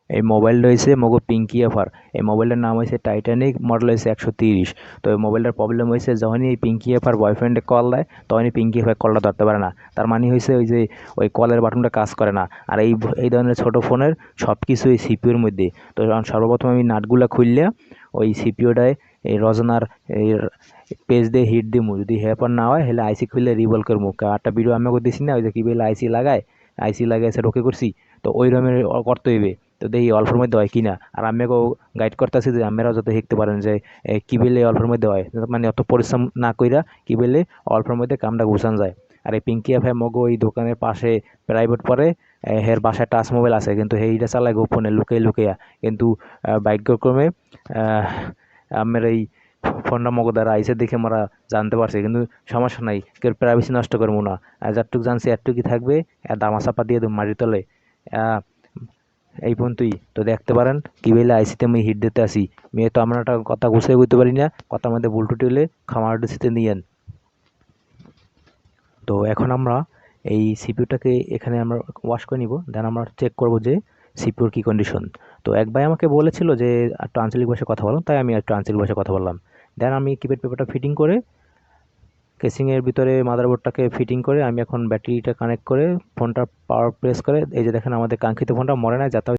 এই মোবাইলটা হয়েছে মগো পিঙ্কি এফার। এই মোবাইলটার নাম হয়েছে টাইটানিক, মডেল হয়েছে 130। তো এই মোবাইলটার প্রবলেম হয়েছে যখনই এই পিঙ্কি এফার বয়ফ্রেন্ডে কল দেয় তখনই পিঙ্কি এফার কলটা ধরতে পারে না। তার মানে হয়েছে ওই যে ওই কলের বাটনটা কাজ করে না। আর এই ধরনের ছোটো ফোনের সব কিছু এই সিপিউর মধ্যে। তো সর্বপ্রথম আমি নাটগুলা খুললে ওই সিপিউটায় এই রজনার এই পেজ দিয়ে হিট দিমু, যদি হেপার না হয় হলে আইসি খুললে রিভল করবো। একটা ভিডিও আমি দিছি না, ওই যে কি বলে আইসি লাগাইছে ঢোকে করছি, তো ওই রকমের করতে হইবে। তো দেখি অল্পের মধ্যে হয় কিনা। আর আমিও গাইড করতেছি যে আপনারাও যাতে শিখতে পারেন যে কি বলে অল্পের মধ্যে হয়, মানে অত পরিশ্রম না কইরা কি বলে অল্পের মধ্যে কামটা গুছান যায়। আর এই পিঙ্কি এফ মগো ওই দোকানের পাশে প্রাইভেট পরে হের বাসায় টাচ মোবাইল আছে, কিন্তু সেইটা চালায় গোপনে লুকিয়ে লুকিয়া। কিন্তু ভাগ্যক্রমে আমার এই ফোনটা মগো দ্বারা আইসে দেখে আমরা জানতে পারছি, কিন্তু সমস্যা নাই, কেউ প্রাইভেসি নষ্ট করবো না। যতটুকু জানছি এতটুকুই থাকবে। দামা চাপা দিয়ে দেবো মাটির তলে। আহ, এই পর্যন্তই। তো দেখতে পারেন কি বলে আইসিতে আমি হিট দিতে আসি। মেয়ে তো আমরা একটা কথা গুছিয়ে বলতে পারি না, কথার মধ্যে ভুল টুটি হলে খামার ডিসিতে নিয়েন। তো এখন আমরা এই সিপিইউটাকে এখানে আমরা ওয়াশ করে নিব, দেন আমরা চেক করব যে সিপিইউর কি কন্ডিশন। তো এক ভাই আমাকে বলেছিল যে একটু আঞ্চলিক ভাষায় কথা বলো, তাই আমি একটু আঞ্চলিক ভাষায় কথা বললাম। দেন আমি কিপ্যাড পেপারটা ফিটিং করে কেসিংয়ের ভিতরে মাদারবোর্ডটাকে ফিটিং করে আমি এখন ব্যাটারিটা কানেক্ট করে ফোনটা পাওয়ার প্রেস করে, এই যে দেখেন আমাদের কাঙ্ক্ষিত ফোনটা মরে না, যাতে